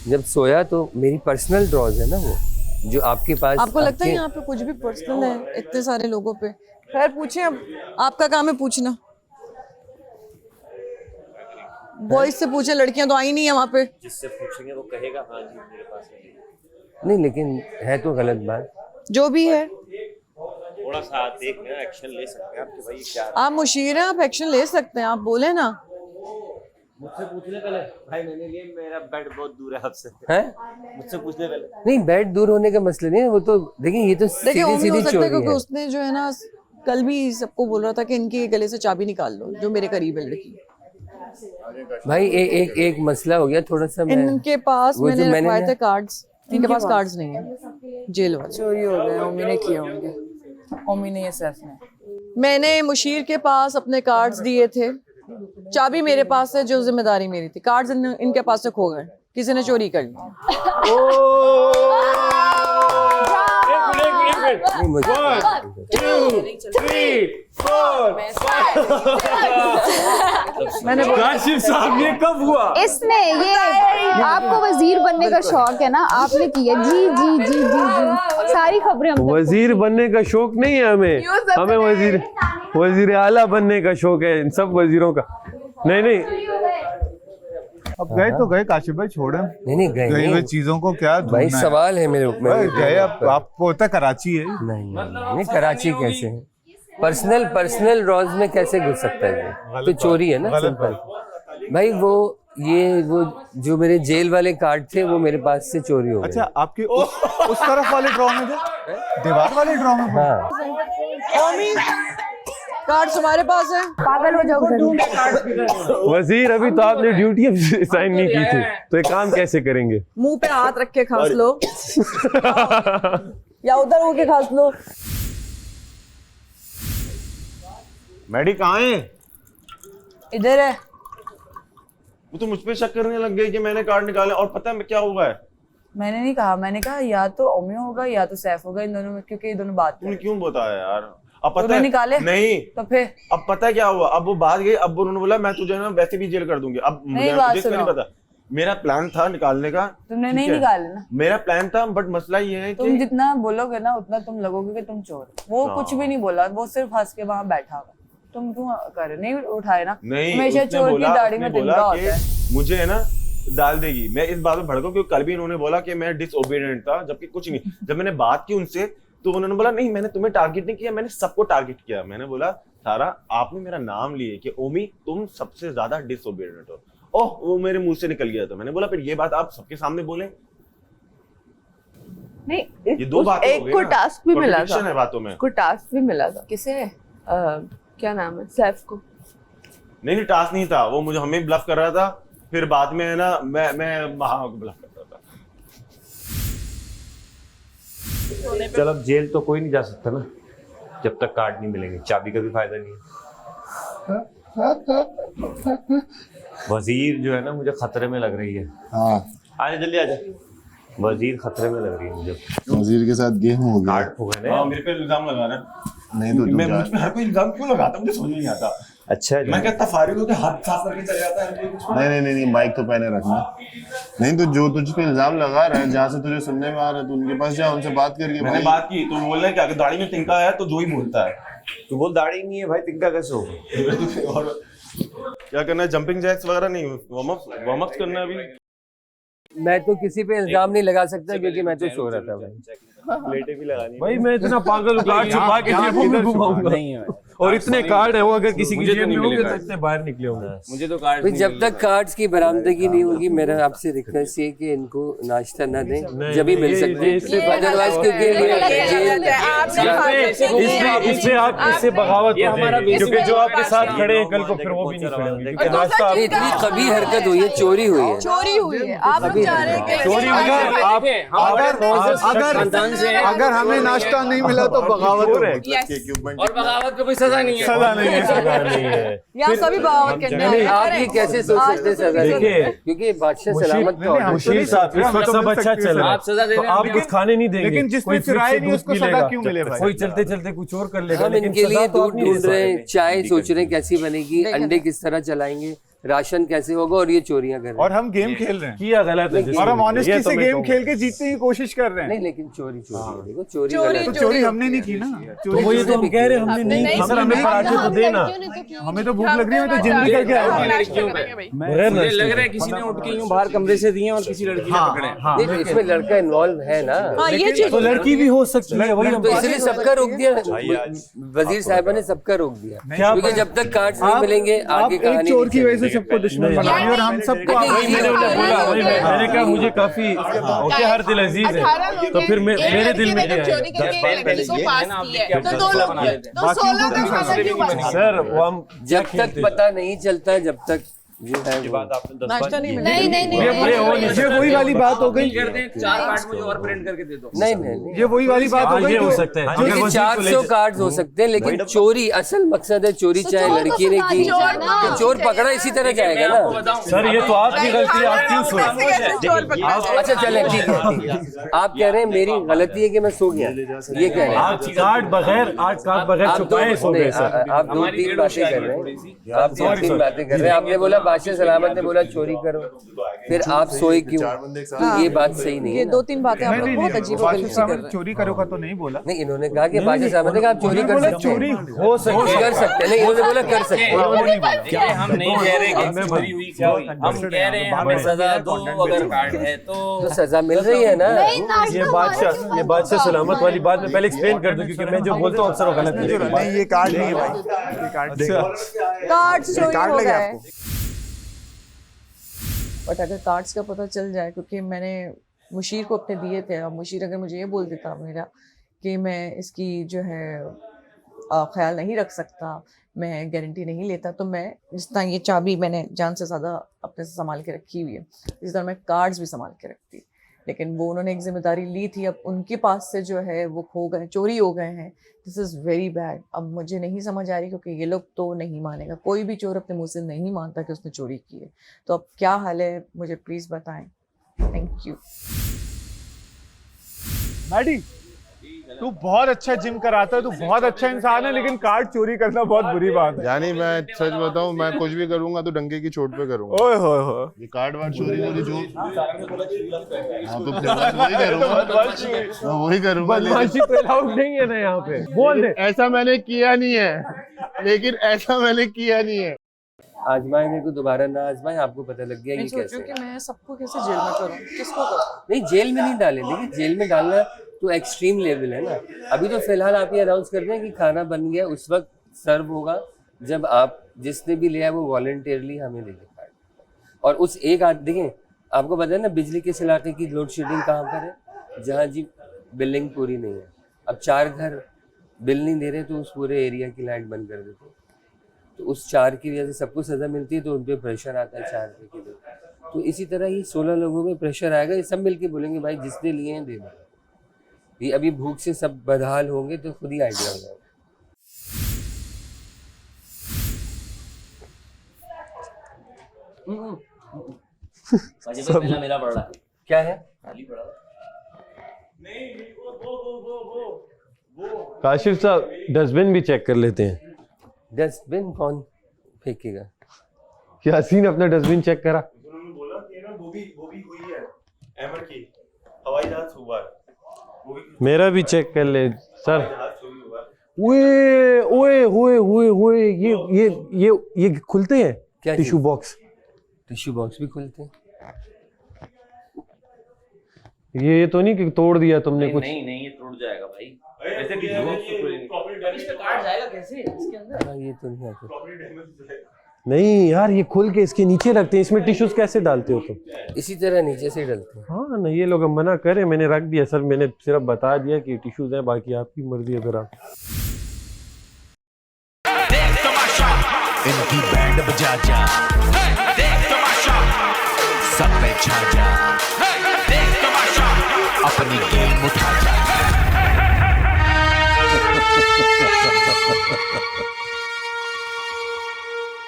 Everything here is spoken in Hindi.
जब सोया तो मेरी पर्सनल ड्रॉज है ना वो, जो आपके पास। आपको लगता है यहाँ पे कुछ भी पर्सनल है इतने सारे लोगों पे? खैर पूछे, अब आपका काम है पूछना। बॉयज से पूछे, लड़कियां तो आई नहीं है वहाँ पे। जिससे पूछेंगे वो कहेगा हाँ जी मेरे पास है। नहीं, लेकिन है तो गलत बात। जो भी है, थोड़ा सा देख लें, एक्शन ले सकते हैं आप कि भाई क्या। आप मुशीर हैं, आप एक्शन ले सकते हैं, आप बोले ना। मुझसे पूछने पहले भाई, मैंने लिए मेरा बेड बहुत दूर है आपसे। है मुझसे पूछने पहले। नहीं, बेड दूर होने का मसला नहीं है वो तो। देखिए ये तो देखिए सीधी हो सीधी सकता है चोरी क्योंकि है। उसने जो है ना कल भी सबको बोल रहा था कि इनके गले से चाबी निकाल लो, जो मेरे करीब है लड़की। भाई एक मसला हो गया थोड़ा सा। इनके पास वो जो मैंने मैंने रखवाए ना- थे कार्ड्स, इनके पास कार्ड्स नहीं है, जेल वाले। चोरी हो गए, ओमी ने किए होंगे, ओमी ने, ये सैफ ने। मैंने मुशीर के पास अपने कार्ड्स दिए थे, चाबी मेरे पास है, जो जिम्मेदारी मेरी थी। कार्ड्स इनके पास से खो गए, किसी ने चोरी कर लिया। नहीं, मुझे मैंने काशिफ साहब ये कब हुआ? इसने ये आपको वजीर बनने का शौक है ना, आपने किया। जी जी जी जी जी, सारी खबरें हम तक वजीर बनने का शौक नहीं है हमें वजीर आला बनने का शौक है इन सब वजीरों का। नहीं अब गए तो गए काशिफ भाई, छोड़े नहीं गई हुई नहीं चीजों को क्या भाई, ढूंढना है? सवाल है मेरे भाई ऊपर। गए, अब आपको होता है कराची है। नहीं, कराची कैसे है? पर्सनल रॉज में कैसे घुस सकता है ये? तो चोरी है ना, सिंपल। भाई वो जो मेरे जेल वाले कार्ड थे वो मेरे पास से चोरी हो गए। अच्छा, आपके उस तरफ वाले ड्रॉ में थे, दीवार वाले ड्रॉ में? हाँ, कार्ड्स तुम्हारे पास है? पागल हो जाओ। वजीर अभी तो आपने ड्यूटी साइन नहीं की थी, तो एक काम कैसे करेंगे? मुंह पे हाथ रख के खांस लो या उधर होके खांस लो। मैडी कहाँ है? इधर है। वो तो मुझ पे शक करने लग गई कि मैंने कार्ड निकाले, और पता है क्या हुआ है? मैंने नहीं कहा, मैंने कहा या तो ओमी होगा या तो सैफ होगा, इन दोनों में, क्योंकि ये दोनों बात तुमने क्यों बताया यार? अब पता तुमने है निकाले? नहीं, तो फिर अब पता है क्या हुआ? अब वो बात गई, अब उन्होंने बोला मैं तुझे ना वैसे भी जेल कर दूंगी। अब नहीं, मुझे बात इसका नहीं सुनो। पता, मेरा प्लान था निकालने का। तुमने ठीक नहीं है? निकाले ना। मेरा प्लान था, बट मसला ये है तुम कि जितना बोलोगे ना उतना तुम लगोगे कि तुम चोर हो। वो कुछ भी नहीं बोला, वो सिर्फ हंस के वहां बैठा हुआ। तुम क्यों कर रहे? नहीं उठाए ना। नहीं, हमेशा उसने चोर की बोला- दाढ़ी उसने में बोला तिनका कि होता है। मुझे है ना डाल देगी। मैं इस बात में भड़का क्योंकि कल भी इन्होंने बोला कि मैं डिसओबीडिएंट था, जबकि कुछ नहीं। जब मैंने बात की उनसे तो उन्होंने बोला नहीं, मैंने तुम्हें टारगेट नहीं किया, मैंने सबको टारगेट किया। मैंने बोला सारा, आपने मेरा नाम लिए कि ओमी तुम सबसे ज्यादा डिसओबीडिएंट हो। ओह, वो मेरे मुंह से निकल गया था। मैंने बोला फिर ये बात आप सबके सामने बोले। नहीं, ये दो बातें एक को टास्क भी मिला था, है बातों में। को टास्क भी मिला था। किसे? क्या नाम है? सैफ को। नहीं, टास्क नहीं था वो, मुझे हमें ब्लफ कर रहा था। फिर बाद में है ना मैं वहां ब्लफ कर रहा था। चल अब जेल तो कोई नहीं जा सकता ना जब तक कार्ड नहीं मिलेंगे। चाबी का भी फायदा नहीं है। वजीर जो है ना मुझे खतरे में लग रही है। हाँ, आजा जल्दी आजा। वजीर खतरे में लग रही है मुझे। वजीर के साथ गेम हो गया। कार्ड खो गए ना। हाँ, मेरे पे इल्जाम लगा रहा है। नहीं तो मैं मुझ पे हर कोई इल्जाम क्यों लगाता, मुझे समझ नहीं आता। अच्छा मैं कहता फारिग होकर हाथ साफ करके चले जाता है। नहीं, माइक तो पहले रखना। नहीं तो जो तुझ पे इल्जाम लगा रहा है, जहाँ से तुझे सुनने में आ रहा है, तो उनके पास जा, उनसे बात करके। मैंने बात की तो बोल रहे हैं कि अगर दाढ़ी में तिनका है तो जो ही बोलता है। तू बोल दाढ़ी नहीं है भाई, तिनका कैसे होगा? और क्या करना है? जंपिंग जैक्स वगैरह नहीं, वार्म अप करना है अभी। मैं तो किसी पे इल्जाम नहीं लगा सकता क्योंकि मैं तो सो रहा था भाई। प्लेटें भी लगानी। भाई मैं इतना पागल हूँ, कार्ड छुपा के जेबों में घुमाऊंगा। और इतने कार्ड है वो, अगर किसी की जेब में होंगे तो इतने बाहर निकले होंगे। मुझे तो कार्ड भाई जब तक कार्ड्स की बरामदगी नहीं होगी, मेरा आपसे रिक्वेस्ट है कि इनको नाश्ता ना दें, जब भी मिल सकते हैं। अदरवाइज क्योंकि इससे बगावत हो जाएगी, क्योंकि जो आपके साथ खड़े हैं कल को फिर वो भी नहीं खड़े होंगे, क्योंकि नाश्ता इतनी कभी हरकत हुई है, चोरी हुई है। चोरी हुई है, आप लोग चाह रहे हैं कि चोरी अगर हमें नाश्ता नहीं मिला तो बगावत हो रही है। और बगावत पे कोई सजा नहीं है। सजा नहीं है। यहाँ सभी बगावत करने नहीं, आप हैं। ये कैसे सोच सकते हैं सजा? देखिए, क्योंकि बादशाह सलामत का ऑर्डर। मुशीर साहब इस वक्त सब अच्छा चल रहा है, आप सजा दे तो रहे हैं। आप कुछ खाने नहीं देंगे, लेकिन जिसने कोई फ्रिज चुराई से नहीं दूध उसको पी सजा लेगा, क्यों मिले भाई? कोई चलते चलते कुछ और कर लेगा। हम लेकिन इनके लिए सजा तो दूध आप नहीं ढूंढ दे रहे हैं, सकते। चाय सोच रहे हैं कैसी बनेगी, अंडे किस तरह चलाएंगे, राशन कैसे होगा और ये चोरियां कर रहे और हम गेम खेल रहे हैं किया गलत है और हम ऑनेस्टी से गेम खेल के जीतने की कोशिश कर रहे हैं। हैं। नहीं लेकिन चोरी है, देखो चोरी गलत तो चोरी हमने नहीं की ना। तो वो ये तो हम कह रहे हैं हमने नहीं की। सर हमें पराठे तो देना, हमें तो भूख लग रही है, मैं तो जिम निकल के आया। मुझे लग रहा है किसी ने उठ के यूं बाहर कमरे से दिए और किसी लड़की ने पकड़े। नहीं, इसमें लड़का इन्वॉल्व है ना। ये चीज तो लड़की भी हो सकती है, वही हम तो इसलिए सबका रोक दिया वजीर साहब ने, सबका रोक दिया क्योंकि जब तक कार्ड्स नहीं मिलेंगे आगे कहानी चोर की वजह से सबको दुश्मन बना दिया और हम सबको मैंने कहा मुझे काफी ओके, हर दिल अजीज है, तो फिर मेरे दिल में सर वो हम जब तक पता नहीं चलता, जब तक जो है वो नाश्ता नहीं मिला। ये वही वाली बात हो गई। 4 कार्ड मुझे और प्रिंट करके दे दो। नहीं ये वही वाली बात हो गई। ये हो सकता है, क्योंकि 400 कार्ड हो सकते हैं, लेकिन चोरी असल मकसद है चोरी, चाहे लड़की ने की तो चोर पकड़ा इसी तरह जाएगा ना। सर ये तो आपकी गलती है, आप क्यों सोए? अच्छा चले ठीक है, आप कह रहे हैं मेरी गलती है कि मैं सो गया, ये कह रहे हैं आप कार्ड बगैर छुपाए सो गए सर। आप 2-3 बातें कर रहे हैं, आप 2-3 बातें कर रहे हैं। आपने बोला बादशाह सलामत ने बोला चोरी करो, फिर आप सोए क्यों? तो ये बात सही नहीं ये है। 2-3 बातें आप लोग बहुत अजीब और गरीब सी कर रहे हैं। चोरी करोगा तो नहीं बोला। नहीं, इन्होंने कहा कि बादशाह साहब ने कहा आप चोरी कर सकते चोरी हैं, हो सकती कर सकते हैं। नहीं, इन्होंने बोला कर सकते हैं। क्या हम नहीं कह रहे कि चोरी हुई, क्या हुई, हम कह रहे हैं हमें सजा दो अगर कार्ड है तो सजा मिल रही है ना। ये बादशाह सलामत वाली बात मैं पहले एक्सप्लेन कर दूं, क्योंकि मैं जो बोलता हूँ अक्सर वो गलत निकलता है। नहीं ये कार्ड नहीं है भाई, ये कार्ड कार्ड्स चोरी कार्ड हो लगे गए। आपको। बट अगर कार्ड्स का पता चल जाए, क्योंकि मैंने मुशीर को अपने दिए थे, अब मुशीर अगर मुझे ये बोल देता मेरा कि मैं इसकी जो है ख्याल नहीं रख सकता, मैं गारंटी नहीं लेता, तो मैं जिस तरह ये चाबी मैंने जान से ज़्यादा अपने से संभाल के रखी हुई है, इस तरह मैं कार्ड्स भी संभाल के रखती। लेकिन वो उन्होंने एक जिम्मेदारी ली थी, अब उनके पास से जो है वो खो गए, चोरी हो गए हैं। This is very bad. अब मुझे नहीं समझ आ रही, क्योंकि ये लोग तो नहीं मानेगा, कोई भी चोर अपने मुंह से नहीं मानता कि उसने चोरी की है। तो अब क्या हाल है मुझे प्लीज़ बताएं। Thank you. मैडी तू बहुत अच्छा जिम कराता है, तू बहुत अच्छा इंसान है, लेकिन कार्ड चोरी करना बहुत बुरी बात है। यानी मैं सच बताऊं, मैं कुछ भी करूंगा तो डंके की चोट पे करूंगा। ओए होए होए, ये कार्ड वार्ड चोरी वोरी जो हाँ तो फिर वही करूंगा, मैं वही करूंगा। बदमाशी तो अलाउड नहीं है ना यहाँ पे, बोल दे। ऐसा मैंने किया नहीं है, लेकिन ऐसा मैंने किया नहीं है। आजमाए मेरे को दोबारा ना आजमाए, आपको पता लग गया मैं कि सोचूं कैसे कि मैं सबको कैसे जेल में करूं, किसको करूं? नहीं, जेल में नहीं डालें। देखिए जेल में डालना तो एक्सट्रीम लेवल है ना। अभी तो फिलहाल आप ये अनाउंस कर दें कि खाना बन गया, उस वक्त सर्व होगा जब आप जिसने भी लिया वो वॉलंटियरली हमें दे दे। और उस एक देखें, आपको पता है ना बिजली किस इलाके की लोड शेडिंग कहाँ पर है, जहाँ जी बिल्डिंग पूरी नहीं है। अब 4 घर बिल नहीं दे रहे तो उस पूरे एरिया की लाइट बंद कर देते, तो उस 4 की वजह से सबको सजा मिलती है, तो उन पर प्रेशर आता है 4 रुपये के लिए। तो इसी तरह ही 16 लोगों में प्रेशर आएगा, ये सब मिलके बोलेंगे भाई जिसने लिए हैं दे दो। ये अभी भूख से सब बदहाल होंगे तो खुद ही आइडिया हो जाएगा। पहला मेरा पड़ रहा है, क्या है? खाली पड़ा है। काशिफ साहब डस्टबिन भी चेक कर लेते हैं। डस्टबिन कौन फेंकेगा? यासीन अपना डस्टबिन चेक करा। उन्होंने बोला कि ना वो भी हुई है अहमद की हवाई जहाज हुआ है, वो भी मेरा भी चेक कर ले सर। जहाज चोरी हुआ है। ओए ये खुलते हैं क्या टिश्यू बॉक्स? टिश्यू बॉक्स भी खुलते हैं? ये तो नहीं कि तोड़ दिया तुमने कुछ? नहीं ये टूट जाएगा भाई। ऐसे टिश्यू बॉक्स तो पूरी नहीं, इस पे कार्ड जाएगा कैसे इसके अंदर? हाँ, ये तो नहीं आता। नहीं यार, ये खोल के इसके नीचे रखते हैं, इसमें टिश्यूज कैसे डालते हो तुम? इसी तरह नीचे से डलते हैं। हाँ ना, ये लोग हम मना करें, मैंने रख दिया सर, मैंने सिर्फ बता दिया कि टिश्यूज है, बाकी आपकी मर्जी है। फिर आप इनकी बैंड बजा जा, देख तमाशा, सब पे छा जा।